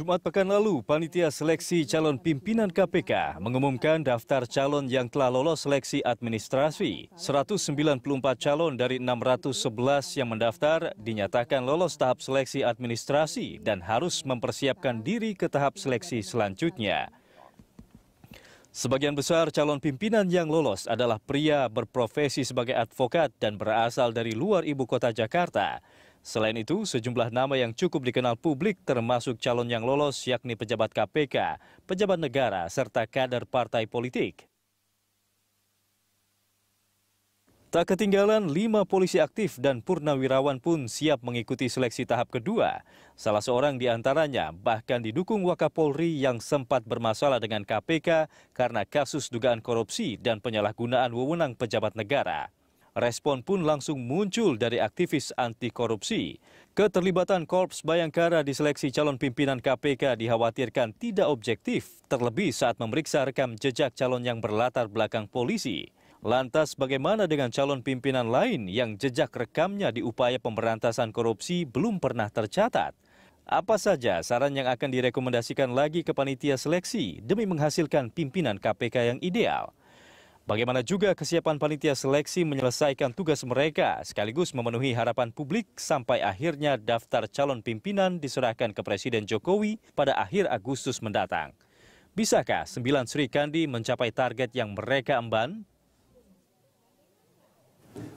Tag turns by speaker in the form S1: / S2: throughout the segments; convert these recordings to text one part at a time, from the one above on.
S1: Jumat pekan lalu, Panitia Seleksi Calon Pimpinan KPK mengumumkan daftar calon yang telah lolos seleksi administrasi. 194 calon dari 611 yang mendaftar dinyatakan lolos tahap seleksi administrasi dan harus mempersiapkan diri ke tahap seleksi selanjutnya. Sebagian besar calon pimpinan yang lolos adalah pria berprofesi sebagai advokat dan berasal dari luar ibu kota Jakarta. Selain itu, sejumlah nama yang cukup dikenal publik termasuk calon yang lolos yakni pejabat KPK, pejabat negara, serta kader partai politik. Tak ketinggalan, 5 polisi aktif dan purnawirawan pun siap mengikuti seleksi tahap kedua. Salah seorang di antaranya bahkan didukung Wakapolri yang sempat bermasalah dengan KPK karena kasus dugaan korupsi dan penyalahgunaan wewenang pejabat negara. Respon pun langsung muncul dari aktivis anti korupsi. Keterlibatan Korps Bayangkara di seleksi calon pimpinan KPK dikhawatirkan tidak objektif, terlebih saat memeriksa rekam jejak calon yang berlatar belakang polisi. Lantas bagaimana dengan calon pimpinan lain yang jejak rekamnya di upaya pemberantasan korupsi belum pernah tercatat? Apa saja saran yang akan direkomendasikan lagi ke panitia seleksi demi menghasilkan pimpinan KPK yang ideal? Bagaimana juga kesiapan panitia seleksi menyelesaikan tugas mereka sekaligus memenuhi harapan publik sampai akhirnya daftar calon pimpinan diserahkan ke Presiden Jokowi pada akhir Agustus mendatang? Bisakah 9 Sri Kandi mencapai target yang mereka emban?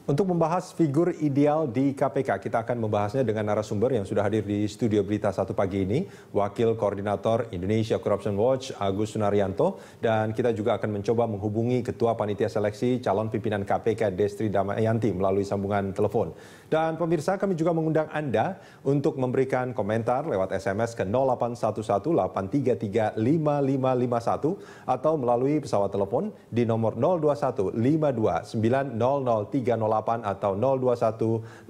S2: Untuk membahas figur ideal di KPK, kita akan membahasnya dengan narasumber yang sudah hadir di studio Berita 1 pagi ini, Wakil Koordinator Indonesia Corruption Watch Agus Sunaryanto, dan kita juga akan mencoba menghubungi Ketua Panitia Seleksi Calon Pimpinan KPK Destri Damayanti melalui sambungan telepon. Dan pemirsa, kami juga mengundang Anda untuk memberikan komentar lewat SMS ke 0811-833-5551 atau melalui pesawat telepon di nomor 021-5290-308 atau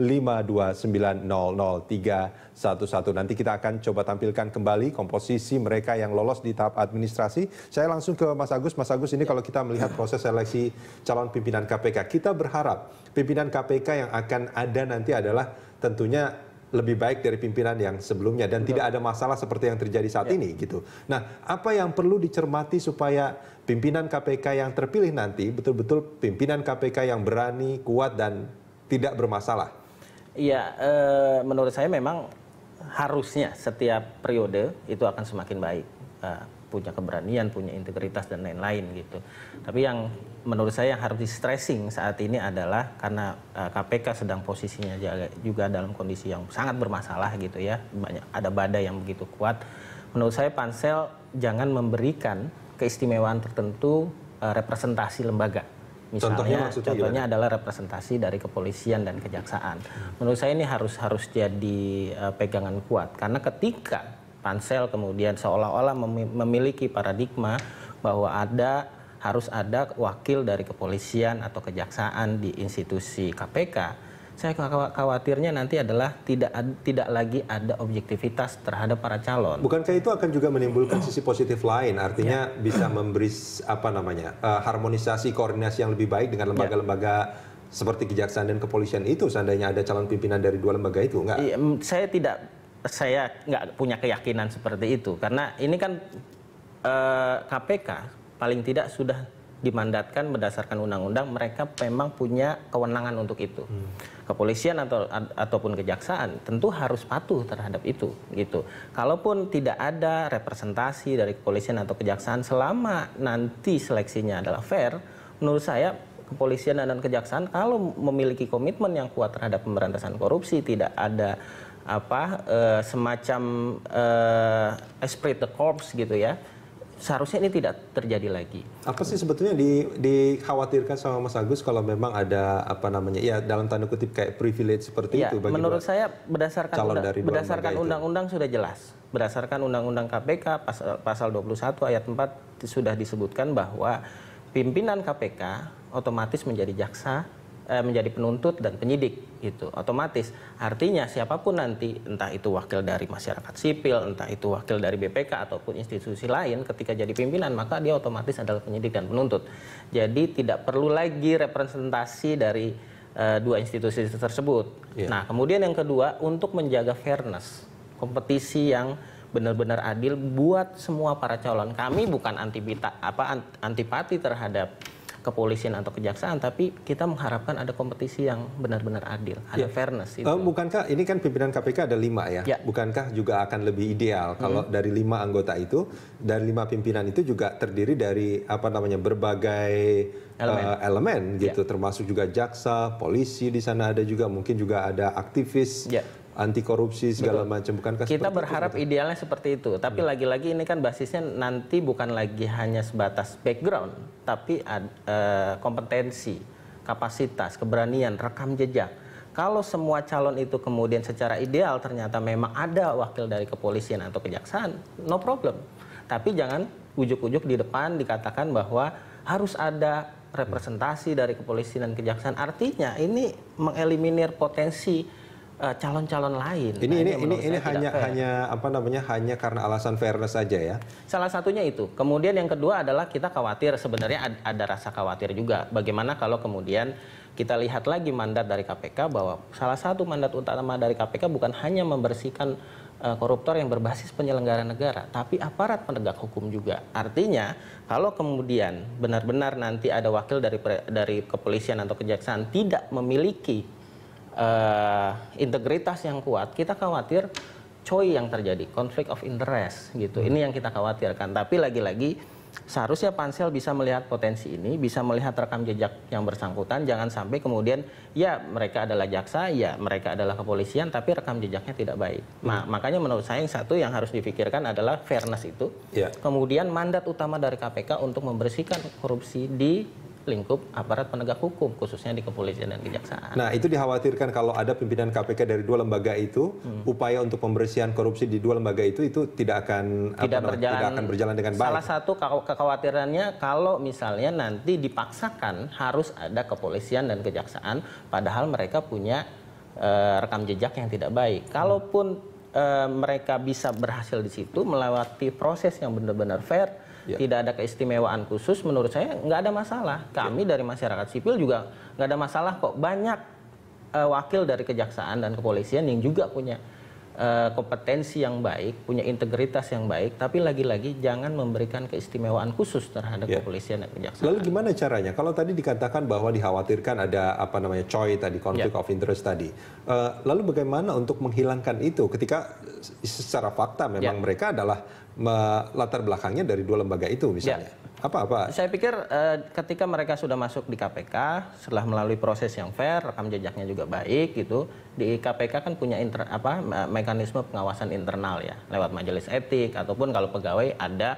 S2: 021-529-00311. Nanti kita akan coba tampilkan kembali komposisi mereka yang lolos di tahap administrasi. Saya langsung ke Mas Agus. Mas Agus, ini kalau kita melihat proses seleksi calon pimpinan KPK, kita berharap pimpinan KPK yang akan ada nanti adalah tentunya lebih baik dari pimpinan yang sebelumnya dan tidak ada masalah seperti yang terjadi saat ini gitu. Nah, apa yang perlu dicermati supaya pimpinan KPK yang terpilih nanti betul-betul pimpinan KPK yang berani, kuat dan tidak bermasalah?
S3: Iya, menurut saya memang harusnya setiap periode itu akan semakin baik. Punya keberanian, punya integritas dan lain-lain gitu. Tapi yang menurut saya yang harus di-stressing saat ini adalah karena KPK sedang posisinya juga dalam kondisi yang sangat bermasalah gitu ya. Ada badai yang begitu kuat. Menurut saya Pansel jangan memberikan keistimewaan tertentu representasi lembaga. Misalnya contohnya adalah representasi dari kepolisian dan kejaksaan. Menurut saya ini harus jadi pegangan kuat karena ketika Pansel kemudian seolah-olah memiliki paradigma bahwa harus ada wakil dari kepolisian atau kejaksaan di institusi KPK. Saya khawatirnya nanti adalah tidak lagi ada objektivitas terhadap para calon.
S2: Bukankah itu akan juga menimbulkan sisi positif lain, artinya bisa memberi harmonisasi koordinasi yang lebih baik dengan lembaga-lembaga seperti kejaksaan dan kepolisian itu seandainya ada calon pimpinan dari dua lembaga itu, enggak?
S3: Saya nggak punya keyakinan seperti itu karena ini kan KPK paling tidak sudah dimandatkan berdasarkan undang-undang, mereka memang punya kewenangan untuk itu. Kepolisian ataupun kejaksaan tentu harus patuh terhadap itu gitu. Kalaupun tidak ada representasi dari kepolisian atau kejaksaan selama nanti seleksinya adalah fair, menurut saya kepolisian dan kejaksaan kalau memiliki komitmen yang kuat terhadap pemberantasan korupsi, tidak ada semacam esprit de corps gitu ya, seharusnya ini tidak terjadi lagi.
S2: Apa sih sebetulnya dikhawatirkan sama Mas Agus kalau memang ada dalam tanda kutip kayak privilege seperti itu?
S3: Menurut saya berdasarkan undang-undang sudah jelas. Berdasarkan undang-undang KPK pasal 21 ayat 4 sudah disebutkan bahwa pimpinan KPK otomatis menjadi jaksa, menjadi penuntut dan penyidik gitu, otomatis. Artinya siapapun nanti, entah itu wakil dari masyarakat sipil, entah itu wakil dari BPK ataupun institusi lain, ketika jadi pimpinan maka dia otomatis adalah penyidik dan penuntut. Jadi tidak perlu lagi representasi dari dua institusi tersebut. Nah, kemudian yang kedua, untuk menjaga fairness, kompetisi yang benar-benar adil buat semua para calon. Kami bukan antipati terhadap kepolisian atau kejaksaan, tapi kita mengharapkan ada kompetisi yang benar-benar adil, ada fairness. Itu.
S2: Bukankah ini kan pimpinan KPK ada 5 ya? Bukankah juga akan lebih ideal kalau dari 5 anggota itu, dari 5 pimpinan itu juga terdiri dari berbagai elemen gitu, termasuk juga jaksa, polisi di sana ada juga, mungkin juga ada aktivis. Anti korupsi segala macam, bukankah
S3: kita berharap idealnya seperti itu, tapi lagi-lagi ini kan basisnya nanti bukan lagi hanya sebatas background, tapi kompetensi, kapasitas, keberanian, rekam jejak. Kalau semua calon itu kemudian secara ideal ternyata memang ada wakil dari kepolisian atau kejaksaan, no problem. Tapi jangan ujuk-ujuk di depan dikatakan bahwa harus ada representasi dari kepolisian dan kejaksaan. Artinya ini mengeliminir potensi calon-calon lain.
S2: Ini hanya karena alasan fairness saja ya.
S3: Salah satunya itu. Kemudian yang kedua adalah kita khawatir, sebenarnya ada rasa khawatir juga. Bagaimana kalau kemudian kita lihat lagi mandat dari KPK, bahwa salah satu mandat utama dari KPK bukan hanya membersihkan koruptor yang berbasis penyelenggara negara, tapi aparat penegak hukum juga. Artinya kalau kemudian benar-benar nanti ada wakil dari kepolisian atau kejaksaan tidak memiliki integritas yang kuat, kita khawatir yang terjadi, konflik of interest gitu. Ini yang kita khawatirkan. Tapi lagi-lagi seharusnya pansel bisa melihat potensi ini, bisa melihat rekam jejak yang bersangkutan. Jangan sampai kemudian ya mereka adalah jaksa, ya mereka adalah kepolisian, tapi rekam jejaknya tidak baik. Makanya menurut saya yang satu yang harus difikirkan adalah fairness itu. Kemudian mandat utama dari KPK untuk membersihkan korupsi di lingkup aparat penegak hukum, khususnya di kepolisian dan kejaksaan.
S2: Nah, itu dikhawatirkan kalau ada pimpinan KPK dari 2 lembaga itu, upaya untuk pembersihan korupsi di 2 lembaga itu tidak akan berjalan dengan baik.
S3: Salah satu kekhawatirannya kalau misalnya nanti dipaksakan harus ada kepolisian dan kejaksaan, padahal mereka punya rekam jejak yang tidak baik. Kalaupun mereka bisa berhasil di situ melewati proses yang benar-benar fair, tidak ada keistimewaan khusus, menurut saya nggak ada masalah. Kami dari masyarakat sipil juga nggak ada masalah kok. Banyak wakil dari kejaksaan dan kepolisian yang juga punya kompetensi yang baik, punya integritas yang baik, tapi lagi-lagi jangan memberikan keistimewaan khusus terhadap kepolisian dan kejaksaan.
S2: Lalu gimana caranya? Kalau tadi dikatakan bahwa dikhawatirkan ada konflik of interest tadi. Lalu bagaimana untuk menghilangkan itu ketika secara fakta memang mereka adalah latar belakangnya dari 2 lembaga itu misalnya? Apa?
S3: Saya pikir ketika mereka sudah masuk di KPK, setelah melalui proses yang fair, rekam jejaknya juga baik gitu, di KPK kan punya mekanisme pengawasan internal ya, lewat majelis etik ataupun kalau pegawai ada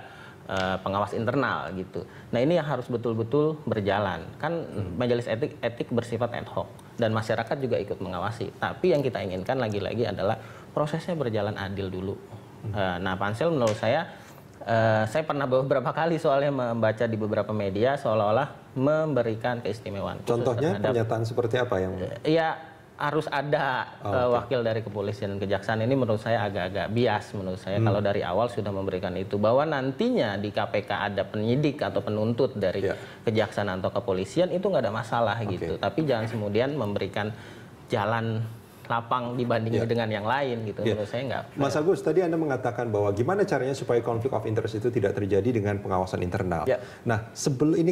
S3: pengawas internal gitu. Nah ini yang harus betul-betul berjalan. Kan majelis etik bersifat ad hoc dan masyarakat juga ikut mengawasi. Tapi yang kita inginkan lagi-lagi adalah prosesnya berjalan adil dulu. Nah pansel menurut saya pernah beberapa kali soalnya membaca di beberapa media seolah-olah memberikan keistimewaan.
S2: Contohnya pernyataan seperti apa yang?
S3: Ya harus ada wakil dari kepolisian dan kejaksaan. Ini menurut saya agak-agak bias menurut saya kalau dari awal sudah memberikan itu, bahwa nantinya di KPK ada penyidik atau penuntut dari kejaksaan atau kepolisian itu nggak ada masalah gitu. Tapi jangan kemudian memberikan jalan lapang dibandingnya dengan yang lain gitu. Menurut saya nggak.
S2: Mas Agus, tadi Anda mengatakan bahwa gimana caranya supaya konflik of interest itu tidak terjadi dengan pengawasan internal. Nah, sebelum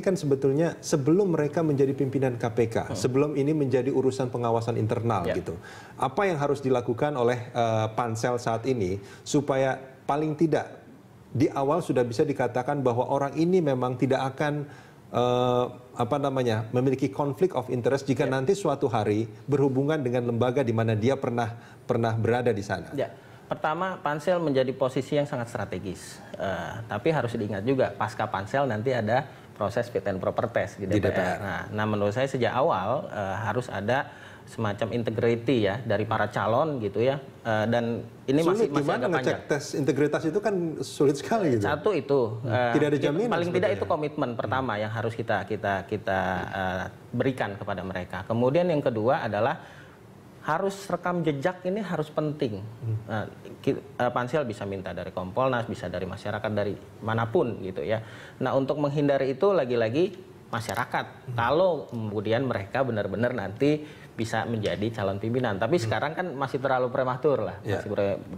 S2: mereka menjadi pimpinan KPK, sebelum ini menjadi urusan pengawasan internal gitu. Apa yang harus dilakukan oleh pansel saat ini supaya paling tidak di awal sudah bisa dikatakan bahwa orang ini memang tidak akan memiliki konflik of interest jika nanti suatu hari berhubungan dengan lembaga di mana dia pernah berada di sana.
S3: Pertama, pansel menjadi posisi yang sangat strategis. Tapi harus diingat juga, pasca pansel nanti ada proses fit and proper test di DPR. Nah, menurut saya sejak awal harus ada semacam integrity ya dari para calon gitu ya, dan ini masih agak panjang.
S2: Ngecek tes integritas itu kan sulit sekali gitu.
S3: Satu itu
S2: tidak ada jaminan.
S3: Paling tidak itu komitmen pertama yang harus kita berikan kepada mereka. Kemudian yang kedua adalah harus rekam jejak, ini harus penting. Pansel bisa minta dari Kompolnas, bisa dari masyarakat, dari manapun gitu ya. Nah untuk menghindari itu lagi-lagi masyarakat. Kalau kemudian mereka benar-benar nanti bisa menjadi calon pimpinan. Tapi sekarang kan masih terlalu prematur lah,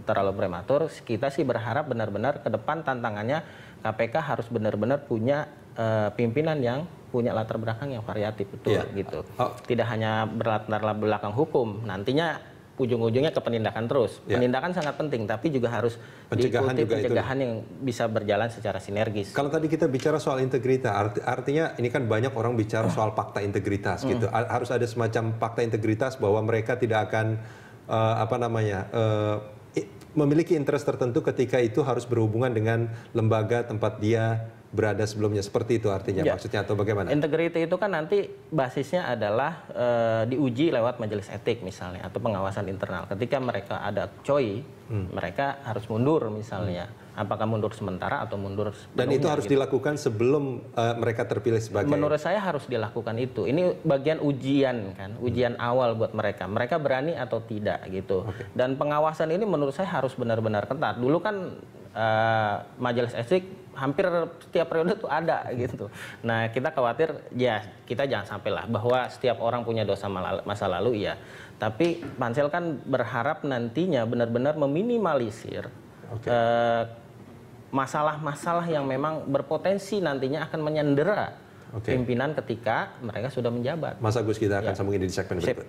S3: terlalu prematur. Kita sih berharap benar-benar ke depan tantangannya KPK harus benar-benar punya pimpinan yang punya latar belakang yang variatif betul gitu. Tidak hanya berlatar belakang hukum. Nantinya ujung-ujungnya ke penindakan terus. Penindakan sangat penting, tapi juga harus diikuti pencegahan yang bisa berjalan secara sinergis.
S2: Kalau tadi kita bicara soal integritas, artinya ini kan banyak orang bicara soal fakta integritas gitu. Harus ada semacam fakta integritas bahwa mereka tidak akan memiliki interest tertentu ketika itu harus berhubungan dengan lembaga tempat dia berada sebelumnya. Seperti itu artinya maksudnya atau bagaimana?
S3: Integriti itu kan nanti basisnya adalah diuji lewat majelis etik misalnya atau pengawasan internal. Ketika mereka ada COI, mereka harus mundur misalnya. Apakah mundur sementara atau mundur sepenuhnya.
S2: Dan itu harus dilakukan sebelum mereka terpilih sebagai...
S3: Menurut saya harus dilakukan itu. Ini bagian ujian kan, ujian awal buat mereka. Mereka berani atau tidak gitu. Dan pengawasan ini menurut saya harus benar-benar ketat. Dulu kan majelis etik hampir setiap periode tuh ada gitu. Nah kita khawatir ya kita jangan sampai lah bahwa setiap orang punya dosa masa lalu ya. Tapi Pansel kan berharap nantinya benar-benar meminimalisir masalah-masalah yang memang berpotensi nantinya akan menyandera pimpinan ketika mereka sudah menjabat.
S2: Mas Agus, kita akan sambung ini di segmen berikut.